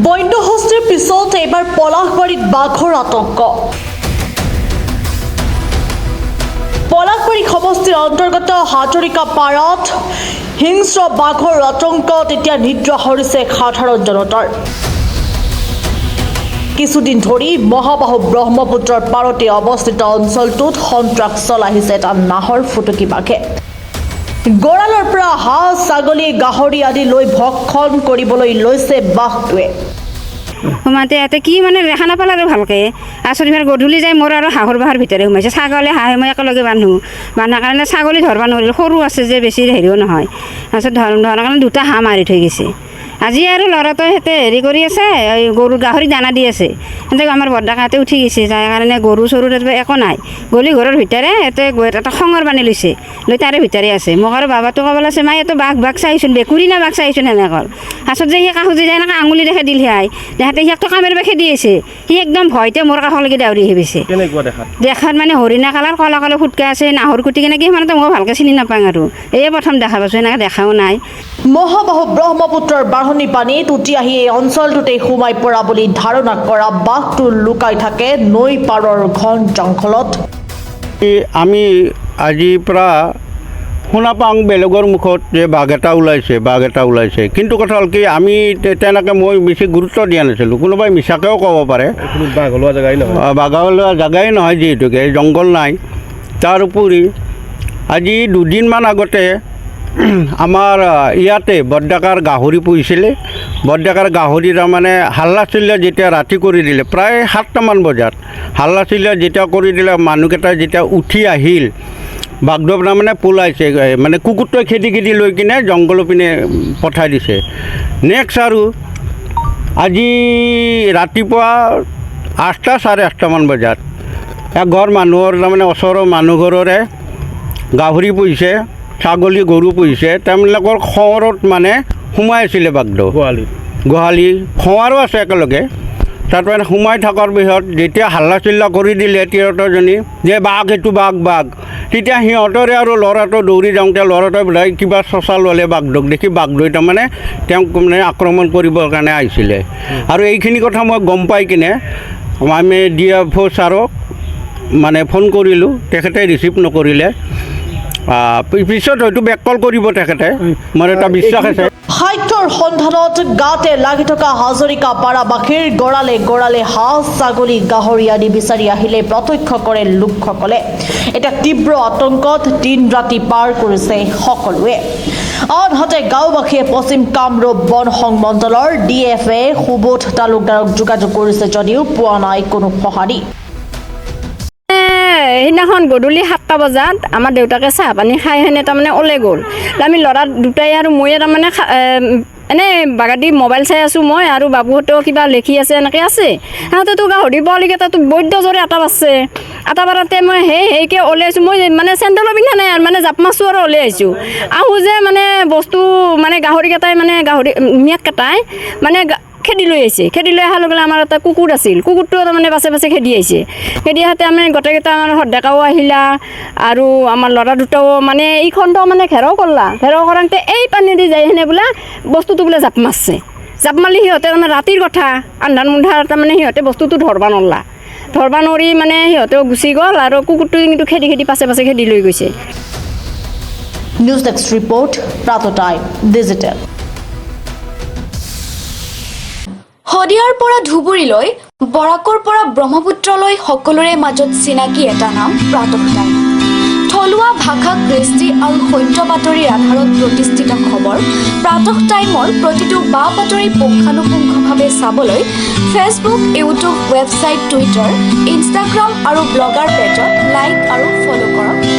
বন্যহস্তীৰ পিছত এইবাৰ পলাশবাৰীত বাঘৰ আতংক। পলাশবাৰী সমষ্টিৰ অন্তৰ্গত হাজৰিকা পাৰত হিংস্ৰ বাঘৰ আতংকত এতিয়া নিদ্ৰা হৰিছে সাধাৰণ জনতাৰ। কিছুদিন ধৰি মহাবাহু ব্ৰহ্মপুত্ৰৰ পাৰতে অৱস্থিত অঞ্চলটোত সন্ত্ৰাস চলাইছে এটা নাহৰ ফুটুকী বাঘে। গঁৰালৰ পৰা হাঁহ ছাগলী গাহৰি আদি লৈ ভক্ষণ কৰিবলৈ লৈছে বাঘটোৱে। সোমাতে ইয়াতে কি মানে দেখা নাপাল আৰু ভালকৈ আচৰি ভাৰ গধূলি যাই মোৰ আৰু হাঁহৰ বাঁহৰ ভিতৰে সোমাইছে। ছাগলী হাঁহে মই একেলগে বান্ধাৰ কাৰণে ছাগলী ধৰবা নোৱাৰিলোঁ, সৰু আছে যে বেছি হেৰিও নহয়। তাৰপিছত ধৰাৰ কাৰণে দুটা হাঁহ মাৰি থৈ গৈছে। আজি আৰু ল'ৰাটোৱে সিহঁতে হেৰি কৰি আছে, এই গৰু গাহৰি দানা দি আছে। সিহঁতে আমাৰ বৰডাকাতে উঠি গৈছে, যাৰ কাৰণে গৰু চৰু একো নাই। গলি ঘৰৰ ভিতৰে সিহঁতে এটা খঙৰ বানি লৈছে, লৈ তাৰে ভিতৰে আছে। মোক আৰু বাবাটো ক'ব লাগিছে, মাই এইটো বাঘ চাইছোন, বেকুৰী না বাঘ চাইছোন সেনেকৈ। পাছত যে সি কাষত যায় এনেকৈ আঙুলি দেখে দিল সিয়াই দেখাতে সিয়াকতো কামেৰ বাখে দি আছে। সি একদম ভয়তে মোৰ কাষলৈকে দাউৰি আহি গৈছে। দেখাত মানে হৰিণা কালাৰ কলা কলা ফুটকা আছে, নাহৰ কুটি কেনেকৈ সিমানতে মই ভালকৈ চিনি নাপাওঁ আৰু এই প্ৰথম দেখা পাইছোঁ, এনেকৈ দেখাও নাই। মহাবাহু ব্ৰহ্মপুত্ৰৰ বাঢ়নি পানীত উটি আহি এই অঞ্চলটোতে সোমাই পৰা বুলি ধাৰণা কৰা বাঘটো লুকাই থাকে নৈ পাৰৰ ঘন জংঘলত। আমি আজিৰ পৰা শুনা পাওঁ বেলেগৰ মুখত যে বাঘ এটা ওলাইছে, কিন্তু কথা হ'ল কি আমি তেনেকৈ মই বেছি গুৰুত্ব দিয়া নাছিলোঁ। কোনোবাই মিছাকৈও ক'ব পাৰে, বাঘ ওলোৱা জেগাই নহয় যিহেতুকে জংঘল নাই। তাৰ উপৰি আজি দুদিনমান আগতে আমাৰ ইয়াতে বৰডাকাৰ গাহৰি পুহিছিলে। বৰডাকাৰ গাহৰি তাৰমানে হাল্লা চিল্লা যেতিয়া ৰাতি কৰি দিলে, প্ৰায় 7টামান বজাত হাল্লা চিল্লা যেতিয়া কৰি দিলে, মানুহকেইটা যেতিয়া উঠি আহিল, বাঘটো তাৰমানে পলাইছে, মানে কুকুৰটোৱে খেদি লৈ কিনে জংঘলৰ পিনে পঠাই দিছে। নেক্সট আৰু আজি ৰাতিপুৱা 8টা 8:30মান বজাত এঘৰ মানুহৰ তাৰমানে ওচৰৰ মানুহ ঘৰৰে গাহৰি পুহিছে, ছাগলী গৰু পুহিছে, তেওঁলোকৰ খোৱাৰত মানে সোমাই আছিলে বাঘটো। গোহালি খোৱাৰো আছে একেলগে। তাত মানে সোমাই থকাৰ পিছত যেতিয়া হাল্লা চিল্লা কৰি দিলে তিৰোতাজনী যে বাঘ এইটো বাঘ, তেতিয়া সিহঁতৰে আৰু ল'ৰাটো দৌৰি যাওঁতে ল'ৰাটোৱে বোধহয় কিবা চচা ল'লে বাঘটোক দেখি, বাঘটোৱে তাৰমানে তেওঁক মানে আক্ৰমণ কৰিবৰ কাৰণে আহিছিলে। আৰু এইখিনি কথা মই গম পাই কিনে আমি DFO ছাৰক মানে ফোন কৰিলোঁ, তেখেতে ৰিচিভ নকৰিলে। পিছত হয়তো বেক কল কৰিব তেখেতে, মোৰ এটা বিশ্বাস আছে। খাদ্যৰ সন্ধানত গাতে লাগি থকা হাজৰিকা পাৰাবাসীৰ গড়ালে হাঁহ ছাগলী গাহৰি আদি বিচাৰি আহিলে প্ৰত্যক্ষ কৰে লোকসকলে। এটা তীব্ৰ আতংকত দিন ৰাতি পাৰ কৰিছে সকলোৱে। আনহাতে গাঁওবাসীয়ে পশ্চিম কামৰূপ বন সংমণ্ডলৰ DFA সুবোধ তালুকদাৰক যোগাযোগ কৰিছে যদিও পোৱা নাই কোনো সঁহাৰি। সেইদিনাখন গধূলি 7টা বজাত আমাৰ দেউতাকে চাহ পানী খাই সেনে তাৰমানে ওলাই গ'ল। আমি ল'ৰা দুটাই আৰু ময়ে তাৰমানে এনেই বাগাদি মোবাইল চাই আছোঁ, মই আৰু বাবুহঁতেও কিবা লিখি আছে, এনেকৈ আছে। সিহঁতেতো গাহৰি পোৱালিকেইটাতো বৈদ্য জোৰে আটা বাজছে। আটা বাৰতে মই সেইকে ওলাই আহিছোঁ। মই মানে চেণ্ডেলো পিন্ধা নাই আৰু মানে জাপ মাছোঁ আৰু ওলাই আহিছোঁ। আহোঁ যে মানে বস্তু মানে গাহৰিকেইটাই মানে মিয়াককেইটাই মানে খেদি লৈ আহিছে। খেদি লৈ অহাৰ লগে আমাৰ এটা কুকুৰ আছিল, কুকুৰটো তাৰমানে পাছে খেদি আহিছে। খেদি আহোঁতে আমি গোটেইকেইটা আমাৰ ডেকাও আহিলা আৰু আমাৰ ল'ৰা দুটাও মানে এইখনটো মানে ঘেৰাও কৰাওঁতে এই পানী দি যাই সেনে বোলে বস্তুটো বোলে জাপ মাৰছে। জাপ মাৰি সিহঁতে তাৰমানে ৰাতিৰ কথা আন্ধাৰ মুন্ধাৰ তাৰমানে সিহঁতে বস্তুটো ধৰবা নৰি মানে সিহঁতেও গুচি গ'ল আৰু কুকুৰটো কিন্তু খেদি পাছে খেদি লৈ গৈছে। নিউজ ডেস্ক ৰিপৰ্ট, প্ৰাতঃ টাইম ডিজিটেল। শদিয়াৰ পৰা ধুবুৰীলৈ, বৰাকৰ পৰা ব্ৰহ্মপুত্ৰলৈ সকলোৰে মাজত চিনাকি এটা নাম প্ৰাতঃ টাইম। থলুৱা ভাষা, কৃষ্টি আৰু সত্য বাতৰিৰ আধাৰত প্ৰতিষ্ঠিত খবৰ প্ৰাতঃ টাইমৰ প্ৰতিটো বা বাতৰি পুংখানুপুংখভাৱে চাবলৈ Facebook, YouTube, website, Twitter, Instagram আৰু ব্লগাৰ পেজত লাইক আৰু ফ'ল' কৰক।